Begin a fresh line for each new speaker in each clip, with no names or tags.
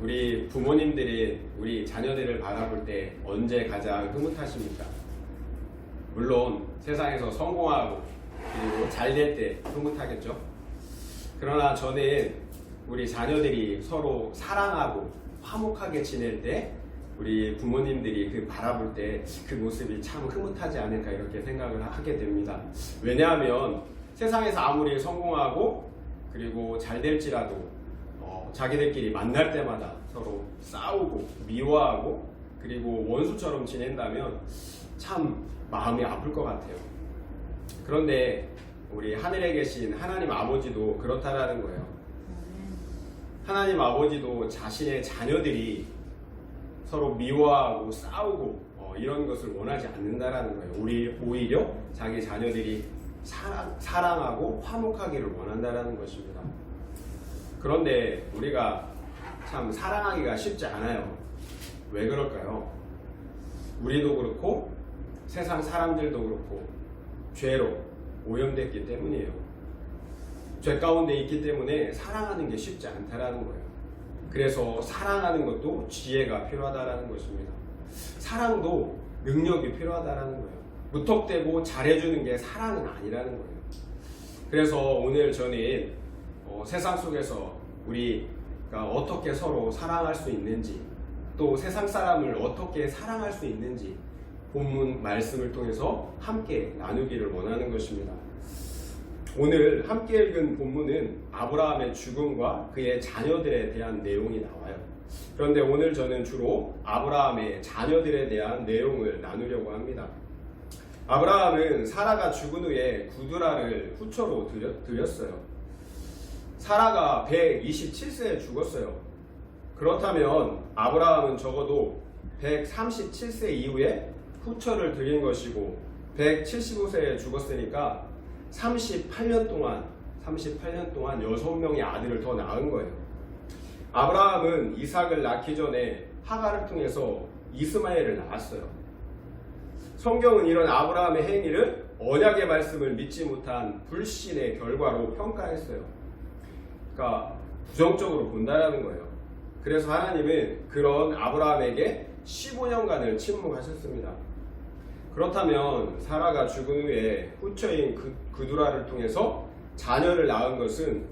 우리 부모님들이 우리 자녀들을 바라볼 때 언제 가장 흐뭇하십니까? 물론 세상에서 성공하고 그리고 잘 될 때 흐뭇하겠죠. 그러나 저는 우리 자녀들이 서로 사랑하고 화목하게 지낼 때 우리 부모님들이 그 바라볼 때 그 모습이 참 흐뭇하지 않을까 이렇게 생각을 하게 됩니다. 왜냐하면 세상에서 아무리 성공하고 그리고 잘 될지라도 자기들끼리 만날 때마다 서로 싸우고 미워하고 그리고 원수처럼 지낸다면 참 마음이 아플 것 같아요. 그런데 우리 하늘에 계신 하나님 아버지도 그렇다라는 거예요. 하나님 아버지도 자신의 자녀들이 서로 미워하고 싸우고 이런 것을 원하지 않는다라는 거예요. 오히려 자기 자녀들이 사랑하고 화목하기를 원한다라는 것입니다. 그런데 우리가 참 사랑하기가 쉽지 않아요. 왜 그럴까요? 우리도 그렇고 세상 사람들도 그렇고 죄로 오염됐기 때문이에요. 죄 가운데 있기 때문에 사랑하는 게 쉽지 않다라는 거예요. 그래서 사랑하는 것도 지혜가 필요하다라는 것입니다. 사랑도 능력이 필요하다라는 거예요. 무턱대고 잘해주는 게 사랑은 아니라는 거예요. 그래서 오늘 저는 세상 속에서 우리가 어떻게 서로 사랑할 수 있는지 또 세상 사람을 어떻게 사랑할 수 있는지 본문 말씀을 통해서 함께 나누기를 원하는 것입니다. 오늘 함께 읽은 본문은 아브라함의 죽음과 그의 자녀들에 대한 내용이 나와요. 그런데 오늘 저는 주로 아브라함의 자녀들에 대한 내용을 나누려고 합니다. 아브라함은 사라가 죽은 후에 구두라를 후처로 드렸어요. 사라가 127세에 죽었어요. 그렇다면 아브라함은 적어도 137세 이후에 후처를 드린 것이고 175세에 죽었으니까 38년 동안 6명의 아들을 더 낳은 거예요. 아브라함은 이삭을 낳기 전에 하갈을 통해서 이스마엘을 낳았어요. 성경은 이런 아브라함의 행위를 언약의 말씀을 믿지 못한 불신의 결과로 평가했어요. 그러니까 부정적으로 본다라는 거예요. 그래서 하나님은 그런 아브라함에게 15년간을 침묵하셨습니다. 그렇다면 사라가 죽은 후에 후처인 그두라를 통해서 자녀를 낳은 것은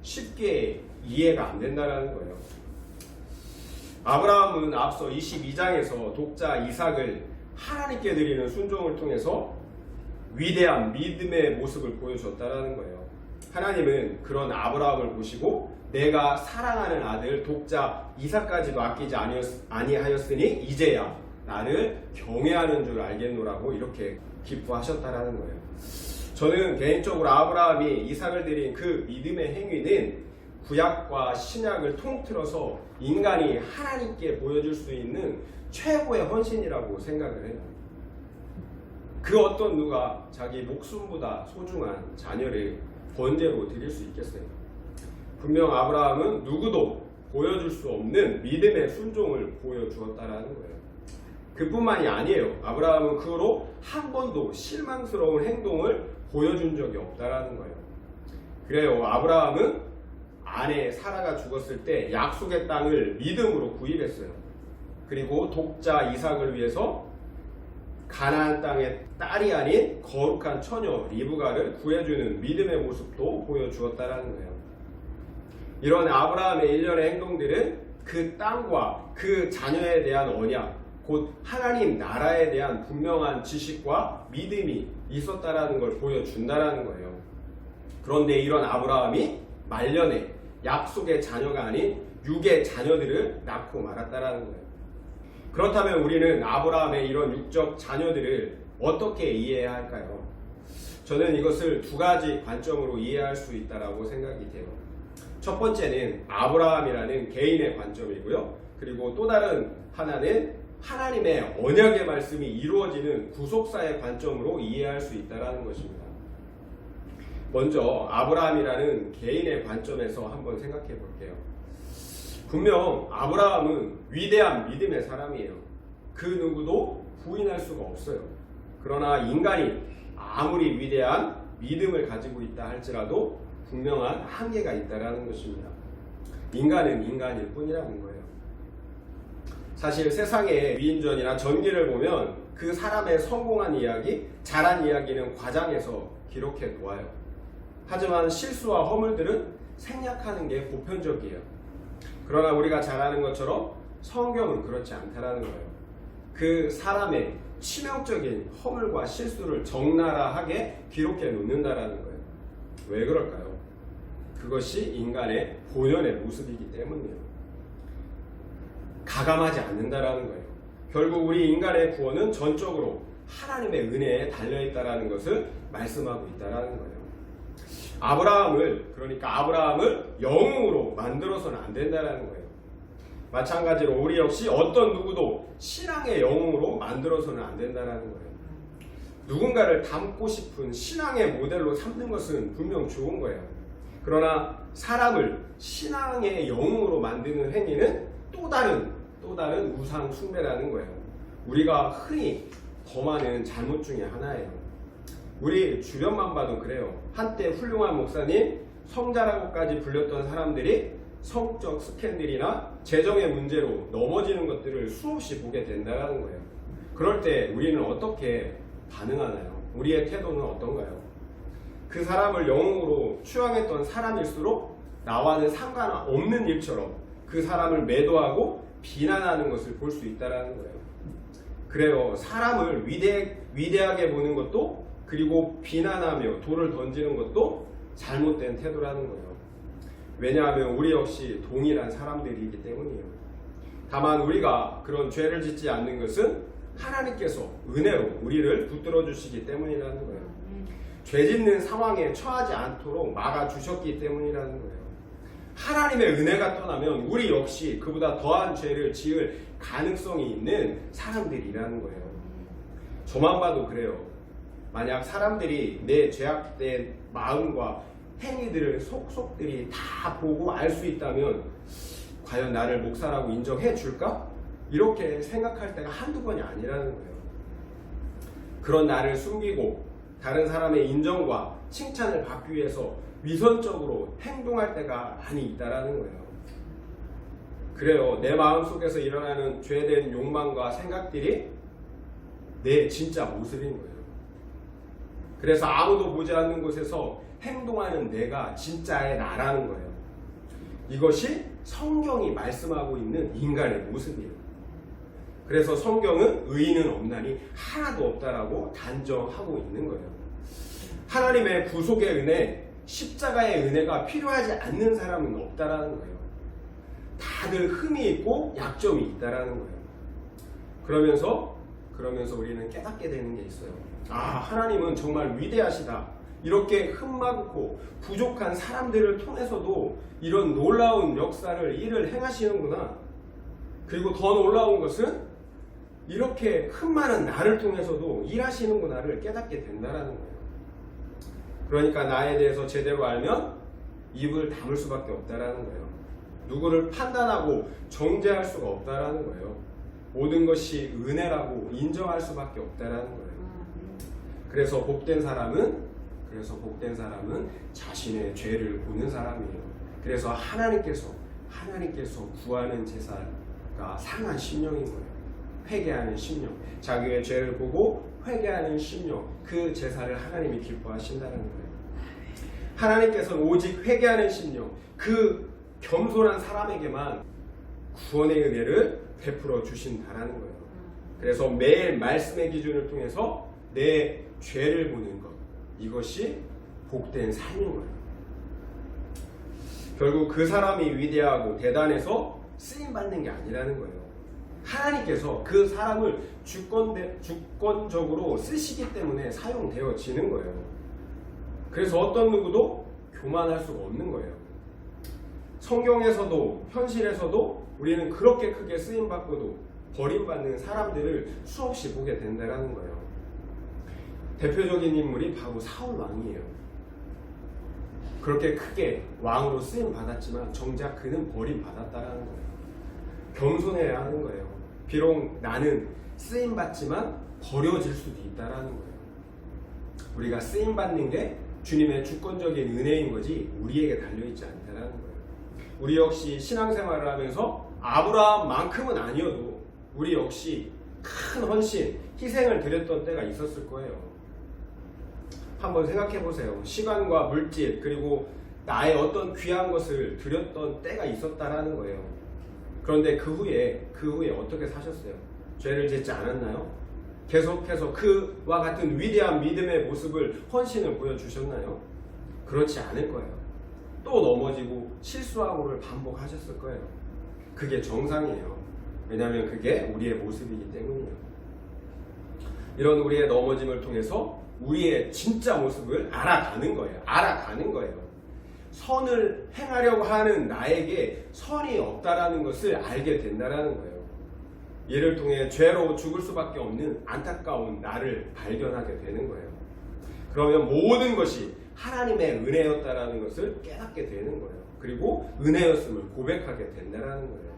쉽게 이해가 안 된다는 거예요. 아브라함은 앞서 22장에서 독자 이삭을 하나님께 드리는 순종을 통해서 위대한 믿음의 모습을 보여줬다는 거예요. 하나님은 그런 아브라함을 보시고 내가 사랑하는 아들 독자 이삭까지도 아끼지 아니하였으니 이제야 나를 경외하는 줄 알겠노라고 이렇게 기뻐하셨다라는 거예요. 저는 개인적으로 아브라함이 이삭을 드린 그 믿음의 행위는 구약과 신약을 통틀어서 인간이 하나님께 보여줄 수 있는 최고의 헌신이라고 생각을 해요. 그 어떤 누가 자기 목숨보다 소중한 자녀를 번제로 드릴 수 있겠어요? 분명 아브라함은 누구도 보여줄 수 없는 믿음의 순종을 보여주었다라는 거예요. 그뿐만이 아니에요. 아브라함은 그 후로 한 번도 실망스러운 행동을 보여준 적이 없다라는 거예요. 그래요. 아브라함은 아내 사라가 죽었을 때 약속의 땅을 믿음으로 구입했어요. 그리고 독자 이삭을 위해서 가나안 땅의 딸이 아닌 거룩한 처녀 리브가를 구해주는 믿음의 모습도 보여주었다라는 거예요. 이런 아브라함의 일련의 행동들은 그 땅과 그 자녀에 대한 언약, 곧 하나님 나라에 대한 분명한 지식과 믿음이 있었다라는 걸 보여준다라는 거예요. 그런데 이런 아브라함이 말년에 약속의 자녀가 아닌 육의 자녀들을 낳고 말았다라는 거예요. 그렇다면 우리는 아브라함의 이런 육적 자녀들을 어떻게 이해해야 할까요? 저는 이것을 두 가지 관점으로 이해할 수 있다고 생각이 돼요. 첫 번째는 아브라함이라는 개인의 관점이고요. 그리고 또 다른 하나는 하나님의 언약의 말씀이 이루어지는 구속사의 관점으로 이해할 수 있다는 것입니다. 먼저 아브라함이라는 개인의 관점에서 한번 생각해 볼게요. 분명 아브라함은 위대한 믿음의 사람이에요. 그 누구도 부인할 수가 없어요. 그러나 인간이 아무리 위대한 믿음을 가지고 있다 할지라도 분명한 한계가 있다는 것입니다. 인간은 인간일 뿐이라는 거예요. 사실 세상의 위인전이나 전기를 보면 그 사람의 성공한 이야기, 잘한 이야기는 과장해서 기록해 놓아요. 하지만 실수와 허물들은 생략하는 게 보편적이에요. 그러나 우리가 잘 아는 것처럼 성경은 그렇지 않다라는 거예요. 그 사람의 치명적인 허물과 실수를 적나라하게 기록해 놓는다라는 거예요. 왜 그럴까요? 그것이 인간의 본연의 모습이기 때문이에요. 가감하지 않는다라는 거예요. 결국 우리 인간의 구원은 전적으로 하나님의 은혜에 달려있다라는 것을 말씀하고 있다라는 거예요. 그러니까 아브라함을 영웅으로 만들어서는 안 된다라는 거예요. 마찬가지로 우리 역시 어떤 누구도 신앙의 영웅으로 만들어서는 안 된다라는 거예요. 누군가를 닮고 싶은 신앙의 모델로 삼는 것은 분명 좋은 거예요. 그러나 사람을 신앙의 영웅으로 만드는 행위는 또 다른 우상 숭배라는 거예요. 우리가 흔히 범하는 잘못 중에 하나예요. 우리 주변만 봐도 그래요. 한때 훌륭한 목사님, 성자라고까지 불렸던 사람들이 성적 스캔들이나 재정의 문제로 넘어지는 것들을 수없이 보게 된다는 거예요. 그럴 때 우리는 어떻게 반응하나요? 우리의 태도는 어떤가요? 그 사람을 영웅으로 추앙했던 사람일수록 나와는 상관없는 일처럼 그 사람을 매도하고 비난하는 것을 볼 수 있다는 거예요. 그래요. 사람을 위대하게 보는 것도, 그리고 비난하며 돌을 던지는 것도 잘못된 태도라는 거예요. 왜냐하면 우리 역시 동일한 사람들이기 때문이에요. 다만 우리가 그런 죄를 짓지 않는 것은 하나님께서 은혜로 우리를 붙들어 주시기 때문이라는 거예요. 죄 짓는 상황에 처하지 않도록 막아주셨기 때문이라는 거예요. 하나님의 은혜가 떠나면 우리 역시 그보다 더한 죄를 지을 가능성이 있는 사람들이라는 거예요. 저만 봐도 그래요. 만약 사람들이 내 죄악된 마음과 행위들을 속속들이 다 보고 알 수 있다면 과연 나를 목사라고 인정해 줄까? 이렇게 생각할 때가 한두 번이 아니라는 거예요. 그런 나를 숨기고 다른 사람의 인정과 칭찬을 받기 위해서 위선적으로 행동할 때가 많이 있다라는 거예요. 그래요. 내 마음속에서 일어나는 죄된 욕망과 생각들이 내 진짜 모습인 거예요. 그래서 아무도 보지 않는 곳에서 행동하는 내가 진짜의 나라는 거예요. 이것이 성경이 말씀하고 있는 인간의 모습이에요. 그래서 성경은 의인은 없나니 하나도 없다라고 단정하고 있는 거예요. 하나님의 구속의 은혜, 십자가의 은혜가 필요하지 않는 사람은 없다라는 거예요. 다들 흠이 있고 약점이 있다라는 거예요. 그러면서 우리는 깨닫게 되는 게 있어요. 하나님은 정말 위대하시다. 이렇게 흠 많고 부족한 사람들을 통해서도 이런 놀라운 일을 행하시는구나. 그리고 더 놀라운 것은 이렇게 흠 많은 나를 통해서도 일하시는구나를 깨닫게 된다는 거예요. 그러니까 나에 대해서 제대로 알면 입을 다물 수밖에 없다라는 거예요. 누구를 판단하고 정죄할 수가 없다라는 거예요. 모든 것이 은혜라고 인정할 수밖에 없다라는 거예요. 그래서 복된 사람은 자신의 죄를 보는 사람이에요. 그래서 하나님께서 구하는 제사가 상한 심령인 거예요. 회개하는 심령, 자기의 죄를 보고 회개하는 심령, 그 제사를 하나님이 기뻐하신다는 거예요. 하나님께서는 오직 회개하는 심령, 그 겸손한 사람에게만 구원의 은혜를 베풀어 주신다라는 거예요. 그래서 매일 말씀의 기준을 통해서 내 죄를 보는 것, 이것이 복된 삶인 거예요. 결국 그 사람이 위대하고 대단해서 쓰임받는 게 아니라는 거예요. 하나님께서 그 사람을 주권적으로 쓰시기 때문에 사용되어지는 거예요. 그래서 어떤 누구도 교만할 수가 없는 거예요. 성경에서도 현실에서도 우리는 그렇게 크게 쓰임받고도 버림받는 사람들을 수없이 보게 된다는 거예요. 대표적인 인물이 바로 사울 왕이에요. 그렇게 크게 왕으로 쓰임받았지만 정작 그는 버림받았다는 거예요. 겸손해야 하는 거예요. 비록 나는 쓰임받지만 버려질 수도 있다는 거예요. 우리가 쓰임받는 게 주님의 주권적인 은혜인 거지 우리에게 달려있지 않다는 거예요. 우리 역시 신앙생활을 하면서 아브라함만큼은 아니어도 우리 역시 큰 헌신, 희생을 드렸던 때가 있었을 거예요. 한번 생각해 보세요. 시간과 물질 그리고 나의 어떤 귀한 것을 드렸던 때가 있었다라는 거예요. 그런데 그 후에 어떻게 사셨어요? 죄를 짓지 않았나요? 계속해서 그와 같은 위대한 믿음의 모습을 헌신을 보여주셨나요? 그렇지 않을 거예요. 또 넘어지고 실수하고를 반복하셨을 거예요. 그게 정상이에요. 왜냐하면 그게 우리의 모습이기 때문이에요. 이런 우리의 넘어짐을 통해서 우리의 진짜 모습을 알아가는 거예요. 선을 행하려고 하는 나에게 선이 없다라는 것을 알게 된다라는 거예요. 이를 통해 죄로 죽을 수밖에 없는 안타까운 나를 발견하게 되는 거예요. 그러면 모든 것이 하나님의 은혜였다라는 것을 깨닫게 되는 거예요. 그리고 은혜였음을 고백하게 된다라는 거예요.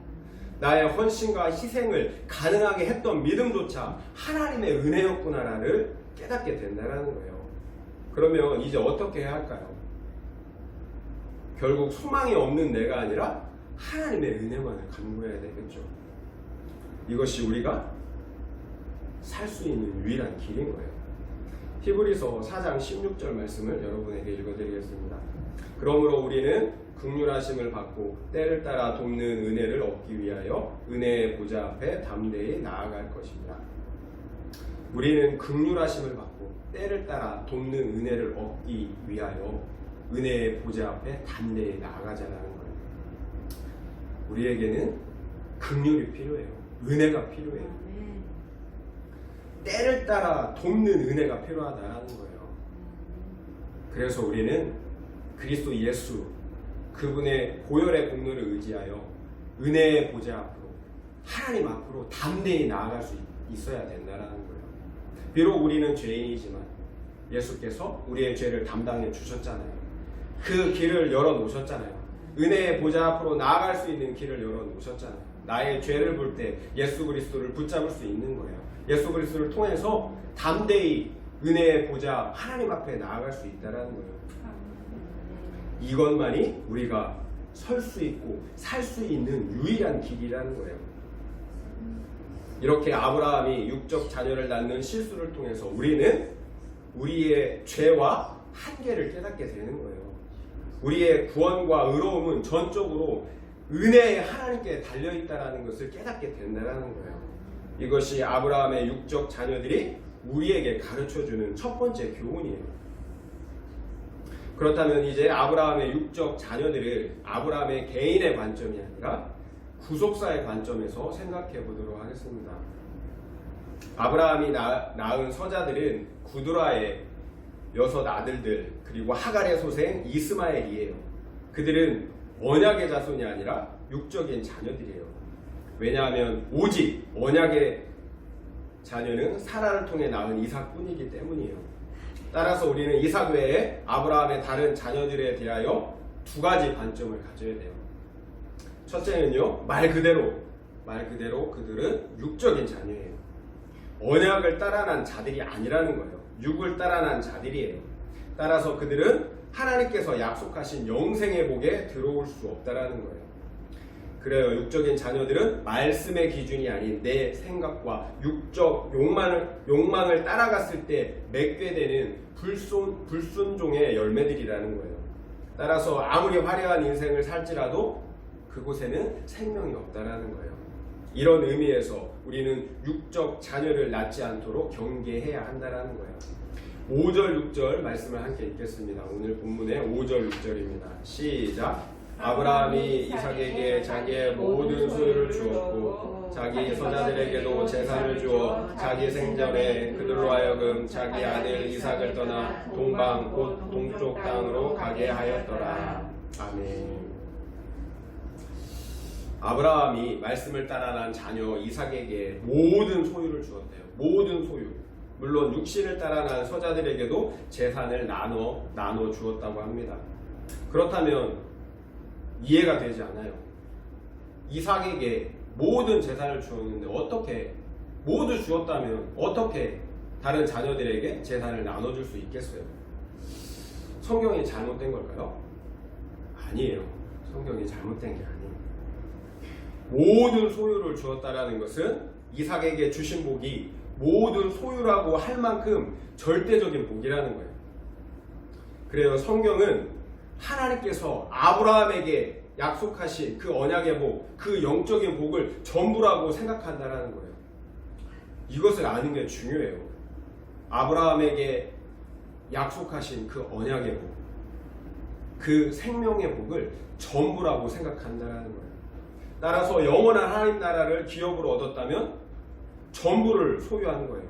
나의 헌신과 희생을 가능하게 했던 믿음조차 하나님의 은혜였구나를 깨닫게 된다라는 거예요. 그러면 이제 어떻게 해야 할까요? 결국 소망이 없는 내가 아니라 하나님의 은혜만을 간구해야 되겠죠. 이것이 우리가 살 수 있는 유일한 길인 거예요. 히브리서 4장 16절 말씀을 여러분에게 읽어드리겠습니다. 그러므로 우리는 긍휼하심을 받고 때를 따라 돕는 은혜를 얻기 위하여 은혜의 보좌 앞에 담대히 나아갈 것입니다. 우리는 긍휼하심을 받고 때를 따라 돕는 은혜를 얻기 위하여 은혜의 보좌 앞에 담대히 나아가자라는 거예요. 우리에게는 긍휼이 필요해요. 은혜가 필요해요. 때를 따라 돕는 은혜가 필요하다는 거예요. 그래서 우리는 그리스도 예수 그분의 보혈의 공로를 의지하여 은혜의 보좌 앞으로 하나님 앞으로 담대히 나아갈 수 있어야 된다는 거예요. 비록 우리는 죄인이지만 예수께서 우리의 죄를 담당해 주셨잖아요. 그 길을 열어놓으셨잖아요. 은혜의 보좌 앞으로 나아갈 수 있는 길을 열어놓으셨잖아요. 나의 죄를 볼 때 예수 그리스도를 붙잡을 수 있는 거예요. 예수 그리스도를 통해서 담대히 은혜의 보좌 하나님 앞에 나아갈 수 있다는 거예요. 이것만이 우리가 설 수 있고 살 수 있는 유일한 길이라는 거예요. 이렇게 아브라함이 육적 자녀를 낳는 실수를 통해서 우리는 우리의 죄와 한계를 깨닫게 되는 거예요. 우리의 구원과 의로움은 전적으로 은혜의 하나님께 달려있다는 것을 깨닫게 된다는 거예요. 이것이 아브라함의 육적 자녀들이 우리에게 가르쳐주는 첫 번째 교훈이에요. 그렇다면 이제 아브라함의 육적 자녀들을 아브라함의 개인의 관점이 아니라 구속사의 관점에서 생각해 보도록 하겠습니다. 아브라함이 낳은 서자들은 구드라의 6 아들들 그리고 하갈의 소생 이스마엘이에요. 그들은 언약의 자손이 아니라 육적인 자녀들이에요. 왜냐하면 오직 언약의 자녀는 사라를 통해 낳은 이삭뿐이기 때문이에요. 따라서 우리는 이삭 외에 아브라함의 다른 자녀들에 대하여 2가지 관점을 가져야 돼요. 첫째는요, 말 그대로 그들은 육적인 자녀예요. 언약을 따라 난 자들이 아니라는 거예요. 육을 따라 난 자들이에요. 따라서 그들은 하나님께서 약속하신 영생의 복에 들어올 수 없다라는 거예요. 그래요. 육적인 자녀들은 말씀의 기준이 아닌 내 생각과 육적 욕망을 따라갔을 때 맺게 되는 불순종의 열매들이라는 거예요. 따라서 아무리 화려한 인생을 살지라도 그곳에는 생명이 없다라는 거예요. 이런 의미에서 우리는 육적 자녀를 낳지 않도록 경계해야 한다라는 거예요. 5절 6절 말씀을 함께 읽겠습니다. 오늘 본문의 5절 6절입니다. 시작. 아브라함이 이삭에게 자기의 모든 소유를 주었고 자기 서자들에게도 재산을 주어 자기 생전에 그들로 하여금 자기 아들 이삭을 떠나 동방 곧 동쪽 땅으로 가게 하였더라. 아멘. 아브라함이 말씀을 따라 난 자녀 이삭에게 모든 소유를 주었대요. 모든 소유. 물론 육신을 따라 난 서자들에게도 재산을 나눠 주었다고 합니다. 그렇다면 이해가 되지 않아요. 이삭에게 모든 재산을 주었는데 어떻게 모두 주었다면 어떻게 다른 자녀들에게 재산을 나눠줄 수 있겠어요? 성경이 잘못된 걸까요? 아니에요. 성경이 잘못된 게 아니에요. 모든 소유를 주었다라는 것은 이삭에게 주신 복이 모든 소유라고 할 만큼 절대적인 복이라는 거예요. 그래요. 성경은 하나님께서 아브라함에게 약속하신 그 언약의 복, 그 영적인 복을 전부라고 생각한다라는 거예요. 이것을 아는 게 중요해요. 아브라함에게 약속하신 그 언약의 복, 그 생명의 복을 전부라고 생각한다라는 거예요. 따라서 영원한 하나님 나라를 기업으로 얻었다면 전부를 소유하는 거예요.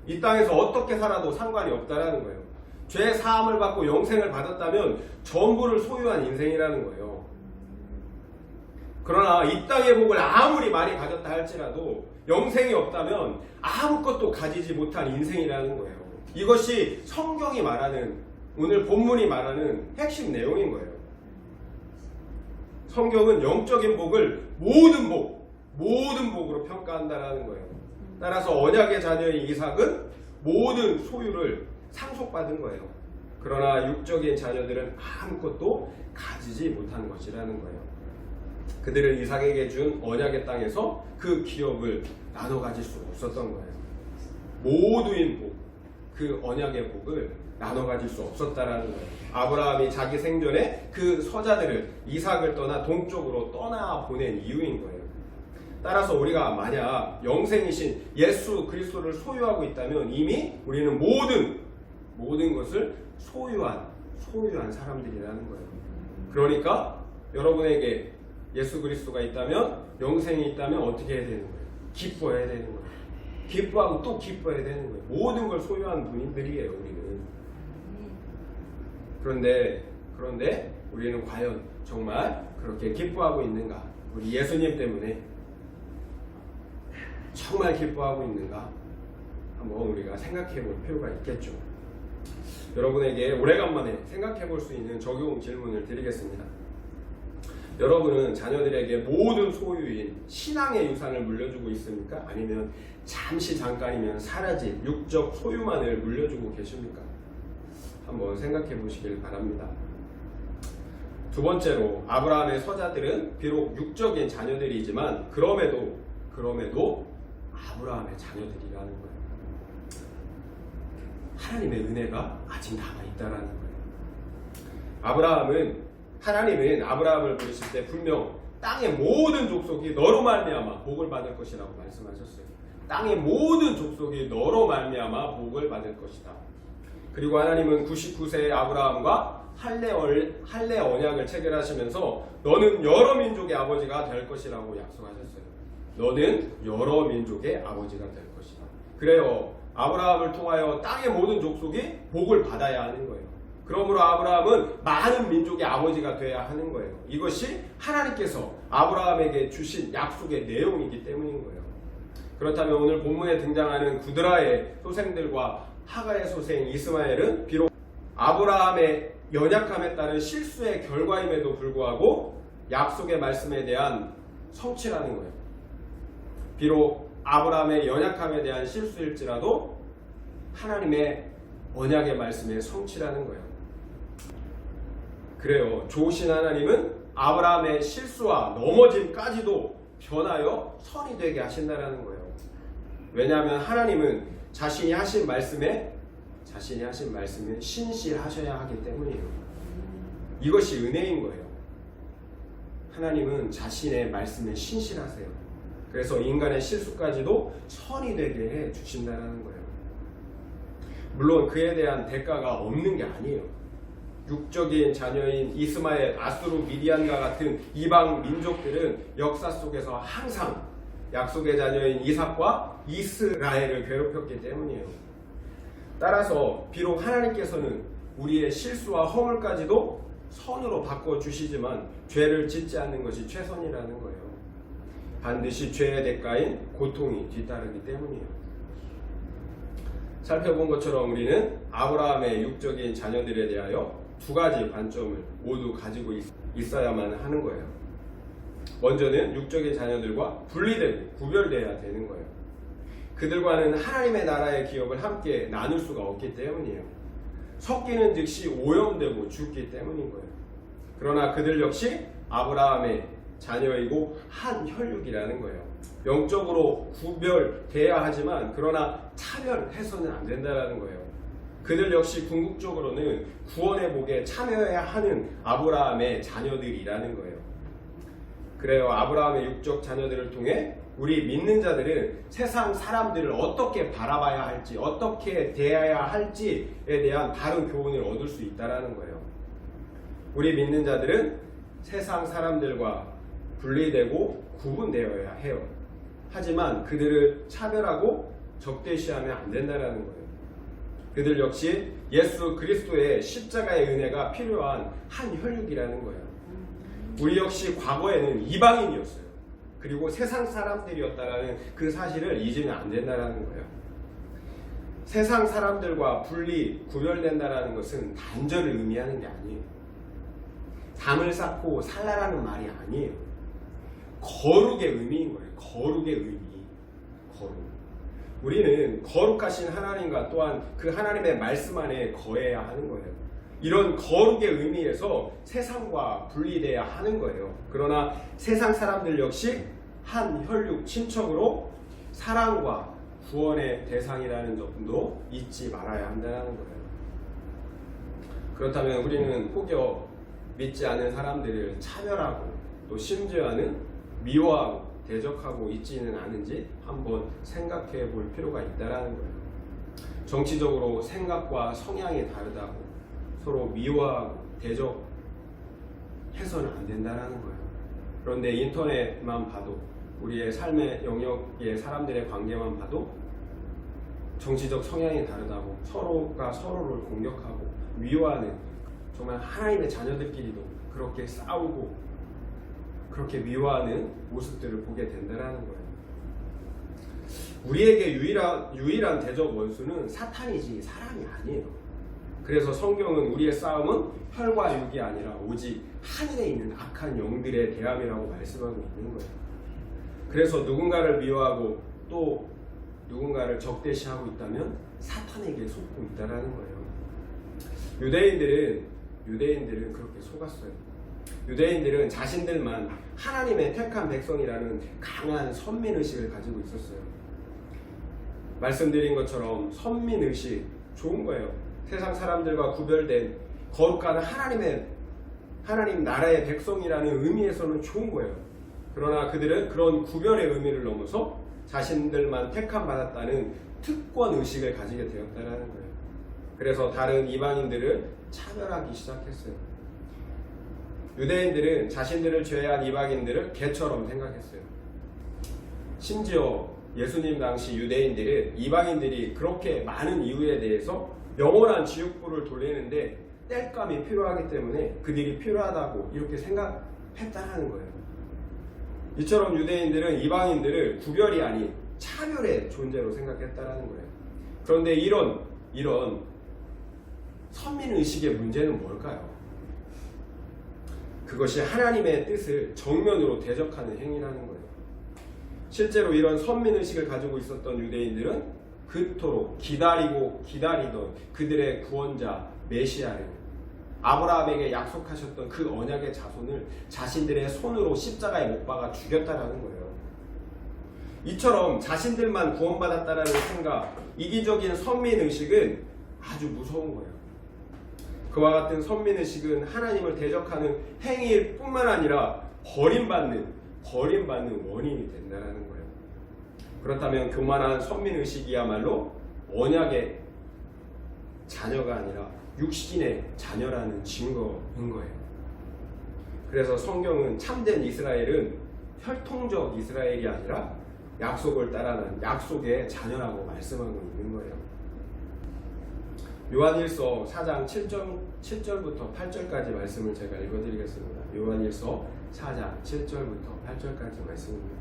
이 땅에서 어떻게 살아도 상관이 없다라는 거예요. 죄 사함을 받고 영생을 받았다면 전부를 소유한 인생이라는 거예요. 그러나 이 땅의 복을 아무리 많이 가졌다 할지라도 영생이 없다면 아무것도 가지지 못한 인생이라는 거예요. 이것이 성경이 말하는, 오늘 본문이 말하는 핵심 내용인 거예요. 성경은 영적인 복을 모든 복으로 평가한다라는 거예요. 따라서 언약의 자녀인 이삭은 모든 소유를 상속받은 거예요. 그러나 육적인 자녀들은 아무것도 가지지 못한 것이라는 거예요. 그들은 이삭에게 준 언약의 땅에서 그 기업을 나눠 가질 수 없었던 거예요. 모두인 복, 그 언약의 복을 나눠 가질 수 없었다라는 거예요. 아브라함이 자기 생전에 그 서자들을 이삭을 떠나 동쪽으로 떠나 보낸 이유인 거예요. 따라서 우리가 만약 영생이신 예수 그리스도를 소유하고 있다면 이미 우리는 모든 것을 소유한 사람들이라는 거예요. 그러니까 여러분에게 예수 그리스도가 있다면, 영생이 있다면 어떻게 해야 되는 거예요? 기뻐해야 되는 거예요. 기뻐하고 또 기뻐해야 되는 거예요. 모든 걸 소유한 분들이에요, 우리는. 그런데 우리는 과연 정말 그렇게 기뻐하고 있는가? 우리 예수님 때문에 정말 기뻐하고 있는가? 한번 우리가 생각해 볼 필요가 있겠죠. 여러분에게 오래간만에 생각해 볼 수 있는 적용 질문을 드리겠습니다. 여러분은 자녀들에게 모든 소유인 신앙의 유산을 물려주고 있습니까? 아니면 잠깐이면 사라질 육적 소유만을 물려주고 계십니까? 한번 생각해 보시길 바랍니다. 두 번째로, 아브라함의 서자들은 비록 육적인 자녀들이지만 그럼에도 아브라함의 자녀들이라는 거예요. 하나님의 은혜가 아직 남아있다라는 거예요. 하나님은 아브라함을 부르실 때 분명 땅의 모든 족속이 너로 말미암아 복을 받을 것이라고 말씀하셨어요. 땅의 모든 족속이 너로 말미암아 복을 받을 것이다. 그리고 하나님은 99세의 아브라함과 할례 언약을 체결하시면서 너는 여러 민족의 아버지가 될 것이라고 약속하셨어요. 너는 여러 민족의 아버지가 될 것이다. 그래요. 아브라함을 통하여 땅의 모든 족속이 복을 받아야 하는 거예요. 그러므로 아브라함은 많은 민족의 아버지가 되어야 하는 거예요. 이것이 하나님께서 아브라함에게 주신 약속의 내용이기 때문인 거예요. 그렇다면 오늘 본문에 등장하는 구드라의 소생들과 하갈의 소생 이스마엘은 비록 아브라함의 연약함에 따른 실수의 결과임에도 불구하고 약속의 말씀에 대한 성취라는 거예요. 비록 아브라함의 연약함에 대한 실수일지라도 하나님의 언약의 말씀의 성취라는 거예요. 그래요. 좋으신 하나님은 아브라함의 실수와 넘어짐까지도 변하여 선이 되게 하신다는 거예요. 왜냐하면 하나님은 자신이 하신 말씀에 신실하셔야 하기 때문이에요. 이것이 은혜인 거예요. 하나님은 자신의 말씀에 신실하세요. 그래서 인간의 실수까지도 선이 되게 해 주신다는 거예요. 물론 그에 대한 대가가 없는 게 아니에요. 육적인 자녀인 이스마엘, 아수르, 미디안과 같은 이방 민족들은 역사 속에서 항상 약속의 자녀인 이삭과 이스라엘을 괴롭혔기 때문이에요. 따라서 비록 하나님께서는 우리의 실수와 허물까지도 선으로 바꿔주시지만 죄를 짓지 않는 것이 최선이라는 거예요. 반드시 죄의 대가인 고통이 뒤따르기 때문이에요. 살펴본 것처럼 우리는 아브라함의 육적인 자녀들에 대하여 두 가지 관점을 모두 가지고 있어야만 하는 거예요. 먼저는 육적인 자녀들과 분리되고 구별되어야 되는 거예요. 그들과는 하나님의 나라의 기업을 함께 나눌 수가 없기 때문이에요. 섞이는 즉시 오염되고 죽기 때문인 거예요. 그러나 그들 역시 아브라함의 자녀이고 한 혈육이라는 거예요. 영적으로 구별돼야 하지만 그러나 차별해서는 안 된다는 거예요. 그들 역시 궁극적으로는 구원의 복에 참여해야 하는 아브라함의 자녀들이라는 거예요. 그래요. 아브라함의 육적 자녀들을 통해 우리 믿는 자들은 세상 사람들을 어떻게 바라봐야 할지, 어떻게 대해야 할지에 대한 바른 교훈을 얻을 수 있다는 거예요. 우리 믿는 자들은 세상 사람들과 분리되고 구분되어야 해요. 하지만 그들을 차별하고 적대시하면 안 된다는 거예요. 그들 역시 예수 그리스도의 십자가의 은혜가 필요한 한 혈육이라는 거예요. 우리 역시 과거에는 이방인이었어요. 그리고 세상 사람들이었다라는 그 사실을 잊으면 안 된다는 거예요. 세상 사람들과 구별된다는 것은 단절을 의미하는 게 아니에요. 담을 쌓고 살라라는 말이 아니에요. 거룩의 의미인 거예요. 거룩의 의미. 거룩. 우리는 거룩하신 하나님과 또한 그 하나님의 말씀 안에 거해야 하는 거예요. 이런 거룩의 의미에서 세상과 분리돼야 하는 거예요. 그러나 세상 사람들 역시 한 혈육 친척으로 사랑과 구원의 대상이라는 점도 잊지 말아야 한다는 거예요. 그렇다면 우리는 혹여 믿지 않은 사람들을 차별하고 또 심지어는 미워하고 대적하고 있지는 않은지 한번 생각해 볼 필요가 있다는 거예요. 정치적으로 생각과 성향이 다르다고 서로 미워하고 대적해서는 안 된다는 거예요. 그런데 인터넷만 봐도 우리의 삶의 영역의 사람들의 관계만 봐도 정치적 성향이 다르다고 서로가 서로를 공격하고 미워하는 정말 하나님의 자녀들끼리도 그렇게 싸우고 그렇게 미워하는 모습들을 보게 된다는 거예요. 우리에게 유일한 대적 원수는 사탄이지 사람이 아니에요. 그래서 성경은 우리의 싸움은 혈과 육이 아니라 오직 하늘에 있는 악한 영들의 대함이라고 말씀하고 있는 거예요. 그래서 누군가를 미워하고 또 누군가를 적대시하고 있다면 사탄에게 속고 있다는 거예요. 유대인들은 그렇게 속았어요. 유대인들은 자신들만 하나님의 택한 백성이라는 강한 선민의식을 가지고 있었어요. 말씀드린 것처럼 선민의식 좋은 거예요. 세상 사람들과 구별된 거룩한 하나님 나라의 백성이라는 의미에서는 좋은 거예요. 그러나 그들은 그런 구별의 의미를 넘어서 자신들만 택함 받았다는 특권 의식을 가지게 되었다는 거예요. 그래서 다른 이방인들을 차별하기 시작했어요. 유대인들은 자신들을 제외한 이방인들을 개처럼 생각했어요. 심지어 예수님 당시 유대인들은 이방인들이 그렇게 많은 이유에 대해서 영원한 지옥불을 돌리는데 땔감이 필요하기 때문에 그들이 필요하다고 이렇게 생각했다는 거예요. 이처럼 유대인들은 이방인들을 구별이 아닌 차별의 존재로 생각했다는 거예요. 그런데 이런 선민의식의 문제는 뭘까요? 그것이 하나님의 뜻을 정면으로 대적하는 행위라는 거예요. 실제로 이런 선민의식을 가지고 있었던 유대인들은 그토록 기다리던 그들의 구원자 메시아를 아브라함에게 약속하셨던 그 언약의 자손을 자신들의 손으로 십자가에 못 박아 죽였다라는 거예요. 이처럼 자신들만 구원받았다라는 생각, 이기적인 선민의식은 아주 무서운 거예요. 그와 같은 선민의식은 하나님을 대적하는 행위일 뿐만 아니라 버림받는 원인이 된다는 거예요. 그렇다면 교만한 선민의식이야말로 언약의 자녀가 아니라 육신의 자녀라는 증거인 거예요. 그래서 성경은 참된 이스라엘은 혈통적 이스라엘이 아니라 약속을 따라는 약속의 자녀라고 말씀하고 있는 거예요. 요한일서 4장 7절부터 8절까지 말씀을 제가 읽어드리겠습니다. 요한일서 4장 7절부터 8절까지 말씀입니다.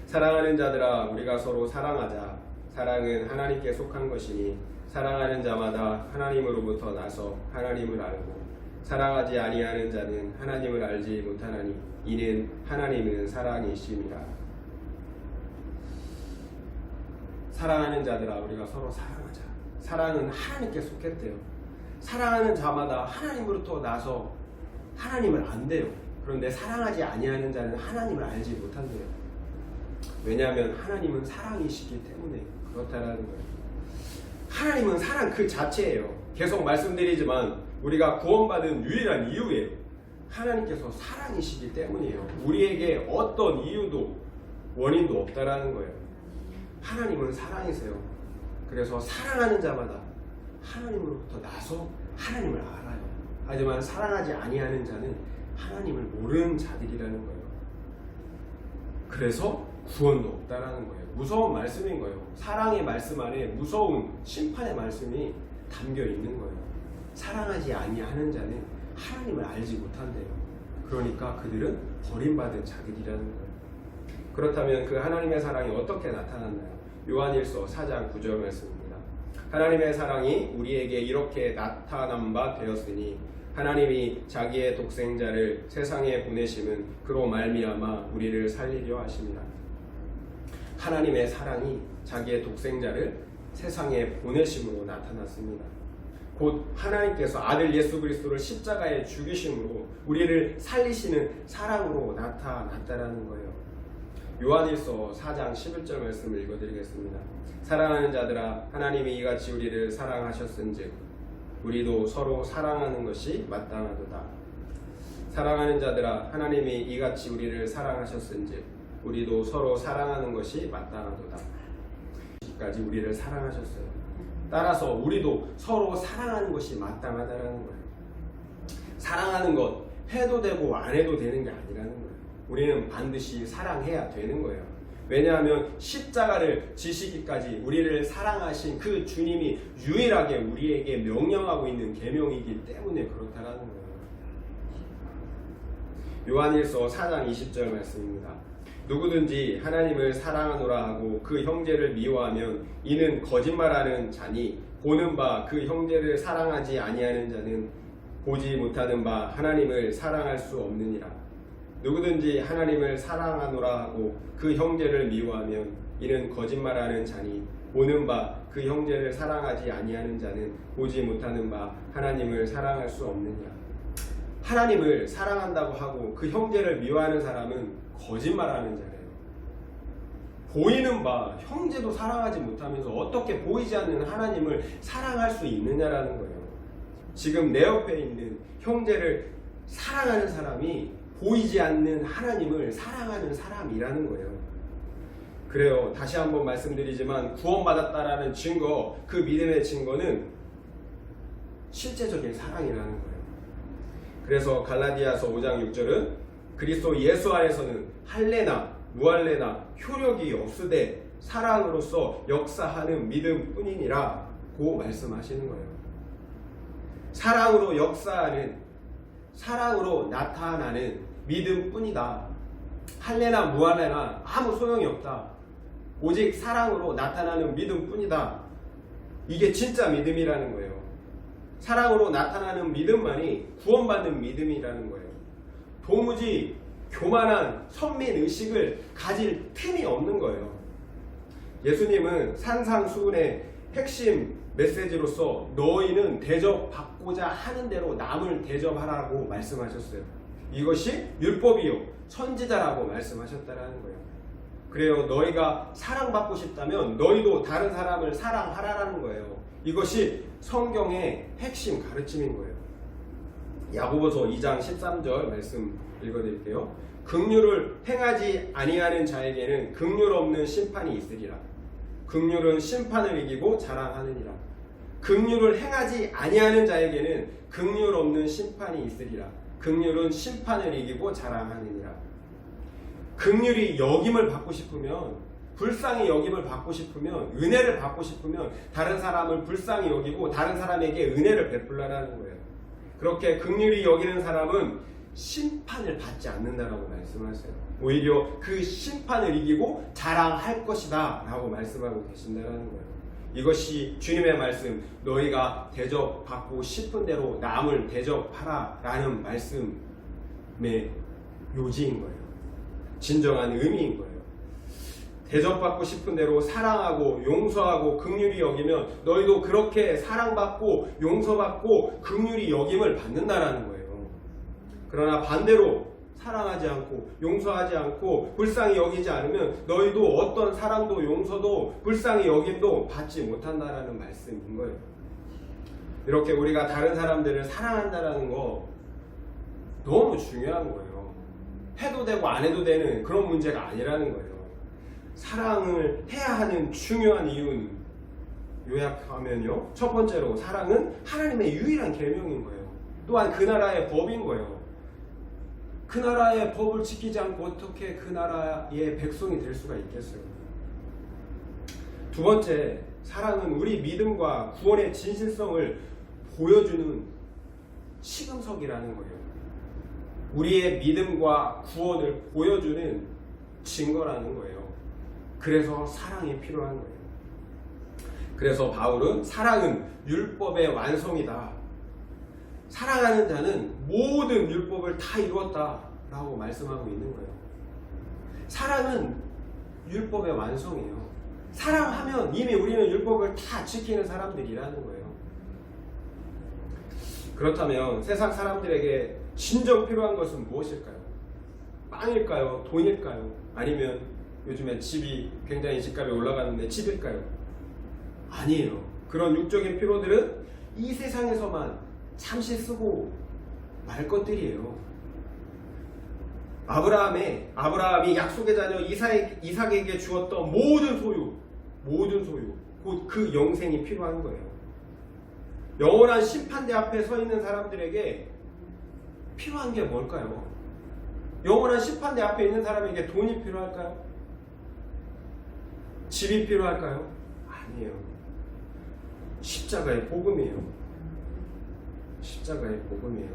사랑하는 자들아, 우리가 서로 사랑하자. 사랑은 하나님께 속한 것이니 사랑하는 자마다 하나님으로부터 나서 하나님을 알고 사랑하지 아니하는 자는 하나님을 알지 못하나니 이는 하나님은 사랑이심이라. 사랑하는 자들아, 우리가 서로 사랑하자. 사랑은 하나님께 속했대요. 사랑하는 자마다 하나님으로부터 나서 하나님을 안대요. 그런데 사랑하지 아니하는 자는 하나님을 알지 못한대요. 왜냐하면 하나님은 사랑이시기 때문에 그렇다라는 거예요. 하나님은 사랑 그 자체예요. 계속 말씀드리지만 우리가 구원받은 유일한 이유예요. 하나님께서 사랑이시기 때문이에요. 우리에게 어떤 이유도 원인도 없다라는 거예요. 하나님은 사랑이세요. 그래서 사랑하는 자마다 하나님으로부터 나서 하나님을 알아요. 하지만 사랑하지 아니하는 자는 하나님을 모르는 자들이라는 거예요. 그래서 구원도 없다라는 거예요. 무서운 말씀인 거예요. 사랑의 말씀 안에 무서운 심판의 말씀이 담겨 있는 거예요. 사랑하지 아니하는 자는 하나님을 알지 못한대요. 그러니까 그들은 버림받은 자들이라는 거예요. 그렇다면 그 하나님의 사랑이 어떻게 나타났나요? 요한일서 4장 9절 말씀입니다. 하나님의 사랑이 우리에게 이렇게 나타난 바 되었으니 하나님이 자기의 독생자를 세상에 보내심은 그로 말미암아 우리를 살리려 하십니다. 하나님의 사랑이 자기의 독생자를 세상에 보내심으로 나타났습니다. 곧 하나님께서 아들 예수 그리스도를 십자가에 죽이심으로 우리를 살리시는 사랑으로 나타났다라는 거예요. 요한일서 4장 11절 말씀을 읽어드리겠습니다. 사랑하는 자들아, 하나님이 이같이 우리를 사랑하셨은즉 우리도 서로 사랑하는 것이 마땅하도다. 사랑하는 자들아, 하나님이 이같이 우리를 사랑하셨은즉 우리도 서로 사랑하는 것이 마땅하도다. 까지 우리를 사랑하셨어요. 따라서 우리도 서로 사랑하는 것이 마땅하다라는 거예요. 사랑하는 것 해도 되고 안 해도 되는 게 아니라는 거예요. 우리는 반드시 사랑해야 되는 거예요. 왜냐하면 십자가를 지시기까지 우리를 사랑하신 그 주님이 유일하게 우리에게 명령하고 있는 계명이기 때문에 그렇다라는 거예요. 요한일서 4장 20절 말씀입니다. 누구든지 하나님을 사랑하노라 하고 그 형제를 미워하면 이는 거짓말하는 자니 보는 바 그 형제를 사랑하지 아니하는 자는 보지 못하는 바 하나님을 사랑할 수 없느니라. 누구든지 하나님을 사랑하노라 하고 그 형제를 미워하면 이는 거짓말하는 자니 보는 바 그 형제를 사랑하지 아니하는 자는 보지 못하는 바 하나님을 사랑할 수 없느니라. 하나님을 사랑한다고 하고 그 형제를 미워하는 사람은 거짓말하는 자예요. 보이는 바 형제도 사랑하지 못하면서 어떻게 보이지 않는 하나님을 사랑할 수 있느냐라는 거예요. 지금 내 옆에 있는 형제를 사랑하는 사람이 보이지 않는 하나님을 사랑하는 사람이라는 거예요. 그래요. 다시 한번 말씀드리지만 구원받았다라는 증거, 그 믿음의 증거는 실제적인 사랑이라는 거예요. 그래서 갈라디아서 5장 6절은 그리스도 예수 안에서는 할례나 무할례나 효력이 없으되 사랑으로서 역사하는 믿음 뿐이니라고 말씀하시는 거예요. 사랑으로 역사하는, 사랑으로 나타나는 믿음 뿐이다. 할례나 무할례나 아무 소용이 없다. 오직 사랑으로 나타나는 믿음 뿐이다. 이게 진짜 믿음이라는 거예요. 사랑으로 나타나는 믿음만이 구원받는 믿음이라는 거예요. 도무지 교만한 선민의식을 가질 틈이 없는 거예요. 예수님은 산상수훈의 핵심 메시지로서 너희는 대접받고자 하는 대로 남을 대접하라고 말씀하셨어요. 이것이 율법이요 선지자라고 말씀하셨다라는 거예요. 그래요. 너희가 사랑받고 싶다면 너희도 다른 사람을 사랑하라라는 거예요. 이것이 성경의 핵심 가르침인 거예요. 야고보서 2장 13절 말씀 읽어드릴게요. 긍휼을 행하지 아니하는 자에게는 긍휼 없는 심판이 있으리라. 긍휼은 심판을 이기고 자랑하느니라. 긍휼을 행하지 아니하는 자에게는 긍휼 없는 심판이 있으리라. 긍휼은 심판을 이기고 자랑하느니라. 긍휼이 여김을 받고 싶으면, 불쌍히 여김을 받고 싶으면, 은혜를 받고 싶으면 다른 사람을 불쌍히 여기고 다른 사람에게 은혜를 베풀라는 거예요. 그렇게 긍휼히 여기는 사람은 심판을 받지 않는다라고 말씀하세요. 오히려 그 심판을 이기고 자랑할 것이다 라고 말씀하고 계신다는 거예요. 이것이 주님의 말씀, 너희가 대접받고 싶은 대로 남을 대접하라 라는 말씀의 요지인 거예요. 진정한 의미인 거예요. 대접받고 싶은 대로 사랑하고 용서하고 긍휼히 여기면 너희도 그렇게 사랑받고 용서받고 긍휼히 여김을 받는다라는 거예요. 그러나 반대로 사랑하지 않고 용서하지 않고 불쌍히 여기지 않으면 너희도 어떤 사랑도 용서도 불쌍히 여김도 받지 못한다라는 말씀인 거예요. 이렇게 우리가 다른 사람들을 사랑한다라는 거 너무 중요한 거예요. 해도 되고 안 해도 되는 그런 문제가 아니라는 거예요. 사랑을 해야 하는 중요한 이유는 요약하면요. 첫 번째로 사랑은 하나님의 유일한 계명인 거예요. 또한 그 나라의 법인 거예요. 그 나라의 법을 지키지 않고 어떻게 그 나라의 백성이 될 수가 있겠어요. 두 번째, 사랑은 우리 믿음과 구원의 진실성을 보여주는 시금석이라는 거예요. 우리의 믿음과 구원을 보여주는 증거라는 거예요. 그래서 사랑이 필요한 거예요. 그래서 바울은 사랑은 율법의 완성이다. 사랑하는 자는 모든 율법을 다 이루었다라고 말씀하고 있는 거예요. 사랑은 율법의 완성이에요. 사랑하면 이미 우리는 율법을 다 지키는 사람들이라는 거예요. 그렇다면 세상 사람들에게 진정 필요한 것은 무엇일까요? 빵일까요? 돈일까요? 아니면 요즘에 집이 굉장히 집값이 올라가는데 집일까요? 아니에요. 그런 육적인 필요들은 이 세상에서만 잠시 쓰고 말 것들이에요. 아브라함이 약속의 자녀 이삭에게 주었던 모든 소유, 곧 그 영생이 필요한 거예요. 영원한 심판대 앞에 서 있는 사람들에게 필요한 게 뭘까요? 영원한 심판대 앞에 있는 사람에게 돈이 필요할까요? 집이 필요할까요? 아니에요. 십자가의 복음이에요. 십자가의 복음이에요.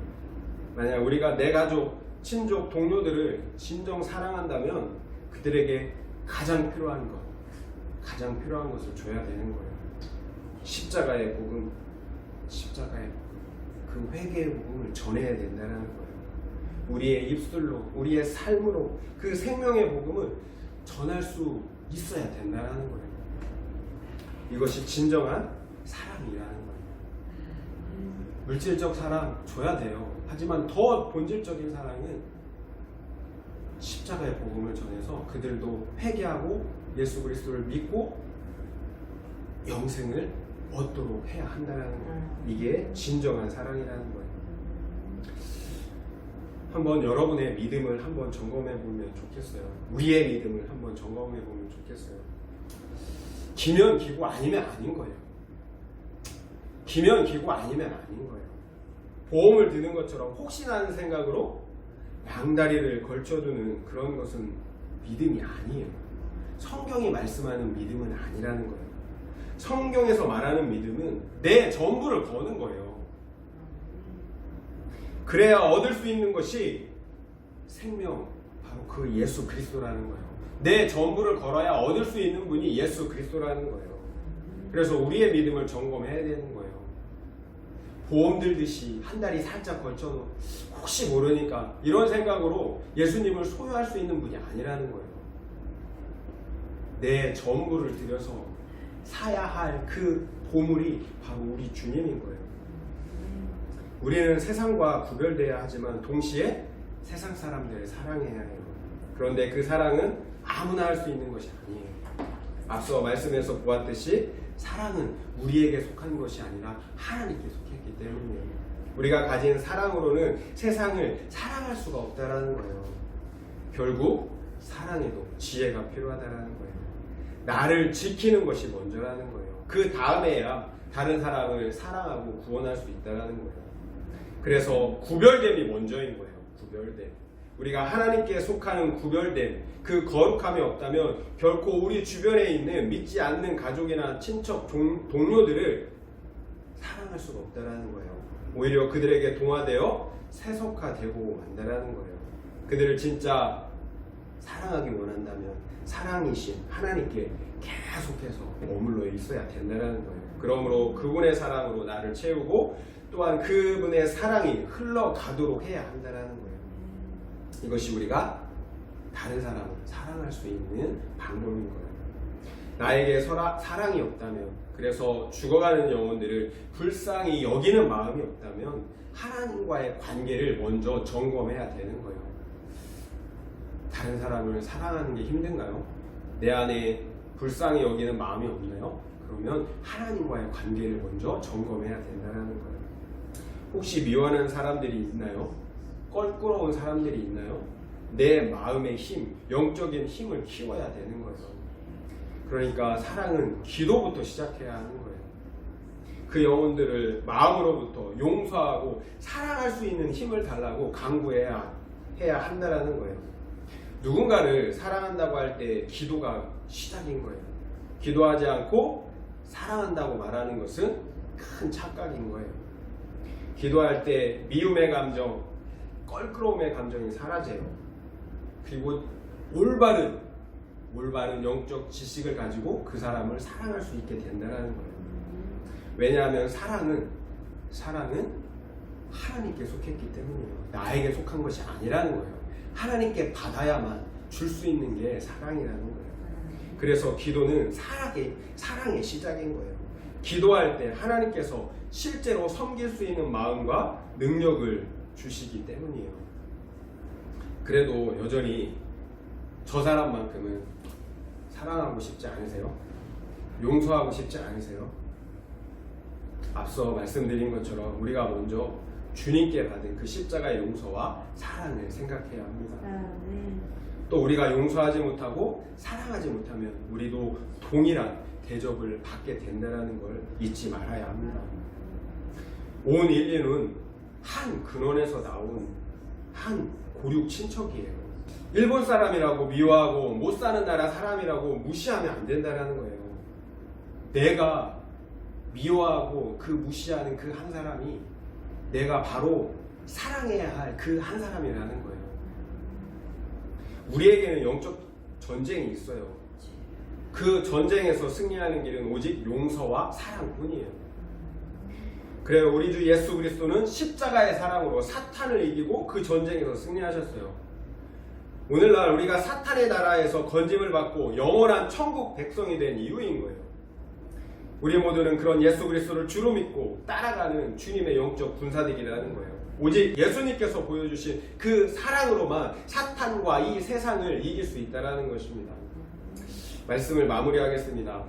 만약 우리가 내 가족, 친족, 동료들을 진정 사랑한다면 그들에게 가장 필요한 것을 줘야 되는 거예요. 십자가의 복음, 그 회개의 복음을 전해야 된다는 거예요. 우리의 입술로, 우리의 삶으로 그 생명의 복음을 전할 수 있어야 된다는 거예요. 이것이 진정한 사랑이라는 거예요. 물질적 사랑 줘야 돼요. 하지만 더 본질적인 사랑은 십자가의 복음을 전해서 그들도 회개하고 예수 그리스도를 믿고 영생을 얻도록 해야 한다는 거예요. 이게 진정한 사랑이라는 거예요. 한번 여러분의 믿음을 한번 점검해 보면 좋겠어요. 우리의 믿음을 한번 점검해 보면 좋겠어요. 기면 기고 아니면 아닌 거예요. 기면 기고 아니면 아닌 거예요. 보험을 드는 것처럼 혹시나 하는 생각으로 양다리를 걸쳐두는 그런 것은 믿음이 아니에요. 성경이 말씀하는 믿음은 아니라는 거예요. 성경에서 말하는 믿음은 내 전부를 거는 거예요. 그래야 얻을 수 있는 것이 생명, 바로 그 예수 그리스도라는 거예요. 내 전부를 걸어야 얻을 수 있는 분이 예수 그리스도라는 거예요. 그래서 우리의 믿음을 점검해야 되는 거예요. 보험 들듯이 한 다리 살짝 걸쳐도 혹시 모르니까 이런 생각으로 예수님을 소유할 수 있는 분이 아니라는 거예요. 내 전부를 들여서 사야 할 그 보물이 바로 우리 주님인 거예요. 우리는 세상과 구별돼야 하지만 동시에 세상 사람들을 사랑해야 해요. 그런데 그 사랑은 아무나 할 수 있는 것이 아니에요. 앞서 말씀에서 보았듯이 사랑은 우리에게 속한 것이 아니라 하나님께 속했기 때문이에요. 우리가 가진 사랑으로는 세상을 사랑할 수가 없다라는 거예요. 결국 사랑에도 지혜가 필요하다라는 거예요. 나를 지키는 것이 먼저라는 거예요. 그 다음에야 다른 사람을 사랑하고 구원할 수 있다라는 거예요. 그래서 구별됨이 먼저인 거예요. 구별됨. 우리가 하나님께 속하는 구별됨, 그 거룩함이 없다면 결코 우리 주변에 있는 믿지 않는 가족이나 친척, 동료들을 사랑할 수가 없다라는 거예요. 오히려 그들에게 동화되어 세속화되고 만다라는 거예요. 그들을 진짜 사랑하기 원한다면 사랑이신 하나님께 계속해서 머물러 있어야 된다는 거예요. 그러므로 그분의 사랑으로 나를 채우고 또한 그분의 사랑이 흘러가도록 해야 한다는 거예요. 이것이 우리가 다른 사람을 사랑할 수 있는 방법인 거예요. 나에게 사랑이 없다면, 그래서 죽어가는 영혼들을 불쌍히 여기는 마음이 없다면 하나님과의 관계를 먼저 점검해야 되는 거예요. 다른 사람을 사랑하는 게 힘든가요? 내 안에 불쌍히 여기는 마음이 없나요? 그러면 하나님과의 관계를 먼저 점검해야 된다는 거예요. 혹시 미워하는 사람들이 있나요? 껄끄러운 사람들이 있나요? 내 마음의 힘, 영적인 힘을 키워야 되는 거예요. 그러니까 사랑은 기도부터 시작해야 하는 거예요. 그 영혼들을 마음으로부터 용서하고 사랑할 수 있는 힘을 달라고 강구해야 한다는 거예요. 누군가를 사랑한다고 할 때 기도가 시작인 거예요. 기도하지 않고 사랑한다고 말하는 것은 큰 착각인 거예요. 기도할 때 미움의 감정, 껄끄러움의 감정이 사라져요. 그리고 올바른 영적 지식을 가지고 그 사람을 사랑할 수 있게 된다는 거예요. 왜냐하면 사랑은 하나님께 속했기 때문이에요. 나에게 속한 것이 아니라는 거예요. 하나님께 받아야만 줄 수 있는 게 사랑이라는 거예요. 그래서 기도는 사랑의 시작인 거예요. 기도할 때 하나님께서 실제로 섬길 수 있는 마음과 능력을 주시기 때문이에요. 그래도 여전히 저 사람만큼은 사랑하고 싶지 않으세요? 용서하고 싶지 않으세요? 앞서 말씀드린 것처럼 우리가 먼저 주님께 받은 그 십자가의 용서와 사랑을 생각해야 합니다. 또 우리가 용서하지 못하고 사랑하지 못하면 우리도 동일한 대접을 받게 된다는 걸 잊지 말아야 합니다. 온 인류는 한 근원에서 나온 한 고륙 친척이에요. 일본 사람이라고 미워하고 못 사는 나라 사람이라고 무시하면 안 된다는 거예요. 내가 미워하고 그 무시하는 그 한 사람이 내가 바로 사랑해야 할 그 한 사람이라는 거예요. 우리에게는 영적 전쟁이 있어요. 그 전쟁에서 승리하는 길은 오직 용서와 사랑뿐이에요. 그래요. 우리 주 예수 그리스도는 십자가의 사랑으로 사탄을 이기고 그 전쟁에서 승리하셨어요. 오늘날 우리가 사탄의 나라에서 건짐을 받고 영원한 천국 백성이 된 이유인 거예요. 우리 모두는 그런 예수 그리스도를 주로 믿고 따라가는 주님의 영적 군사들이라는 거예요. 오직 예수님께서 보여주신 그 사랑으로만 사탄과 이 세상을 이길 수 있다는 것입니다. 말씀을 마무리하겠습니다.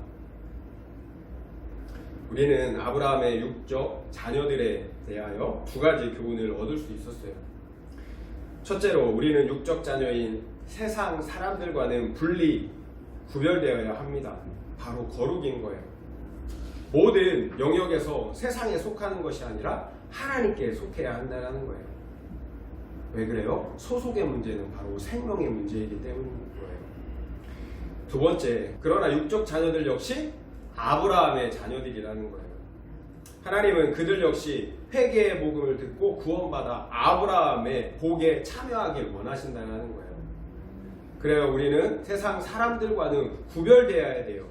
우리는 아브라함의 육적 자녀들에 대하여 두 가지 교훈을 얻을 수 있었어요. 첫째로 우리는 육적 자녀인 세상 사람들과는 구별되어야 합니다. 바로 거룩인 거예요. 모든 영역에서 세상에 속하는 것이 아니라 하나님께 속해야 한다는 거예요. 왜 그래요? 소속의 문제는 바로 생명의 문제이기 때문인 거예요. 두 번째, 그러나 육적 자녀들 역시 아브라함의 자녀들이라는 거예요. 하나님은 그들 역시 회개의 복음을 듣고 구원받아 아브라함의 복에 참여하길 원하신다는 거예요. 그래요. 우리는 세상 사람들과는 구별되어야 돼요.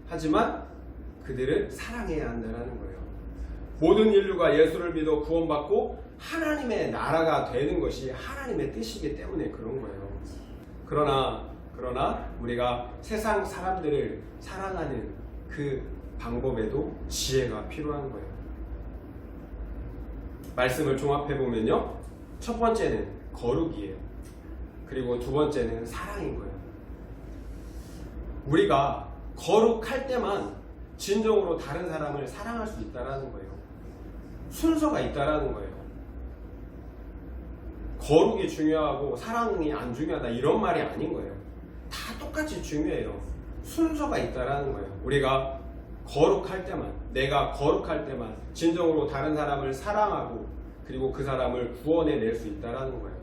하지만 그들을 사랑해야 한다는 거예요. 모든 인류가 예수를 믿어 구원받고 하나님의 나라가 되는 것이 하나님의 뜻이기 때문에 그런 거예요. 그러나 우리가 세상 사람들을 사랑하는 그 방법에도 지혜가 필요한 거예요. 말씀을 종합해보면요. 첫 번째는 거룩이에요. 그리고 두 번째는 사랑인 거예요. 우리가 거룩할 때만 진정으로 다른 사람을 사랑할 수 있다는 거예요. 순서가 있다는 거예요. 거룩이 중요하고 사랑이 안 중요하다 이런 말이 아닌 거예요. 다 똑같이 중요해요. 순서가 있다는 거예요. 우리가 거룩할 때만, 내가 거룩할 때만 진정으로 다른 사람을 사랑하고 그리고 그 사람을 구원해낼 수 있다는 거예요.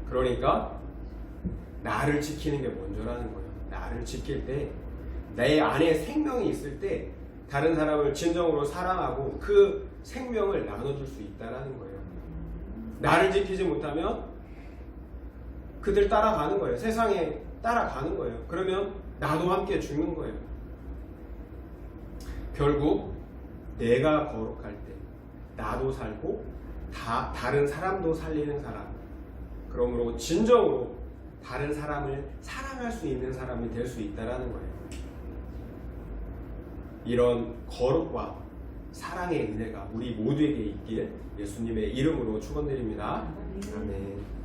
그러니까 나를 지키는 게 먼저라는 거예요. 나를 지킬 때, 내 안에 생명이 있을 때 다른 사람을 진정으로 사랑하고 그 생명을 나눠줄 수 있다는 거예요. 나를 지키지 못하면 그들 따라가는 거예요. 세상에 따라가는 거예요. 그러면 나도 함께 죽는 거예요. 결국 내가 거룩할 때 나도 살고 다른 사람도 살리는 사람, 그러므로 진정으로 다른 사람을 사랑할 수 있는 사람이 될 수 있다는 거예요. 이런 거룩과 사랑의 은혜가 우리 모두에게 있길 예수님의 이름으로 축원드립니다. 아멘.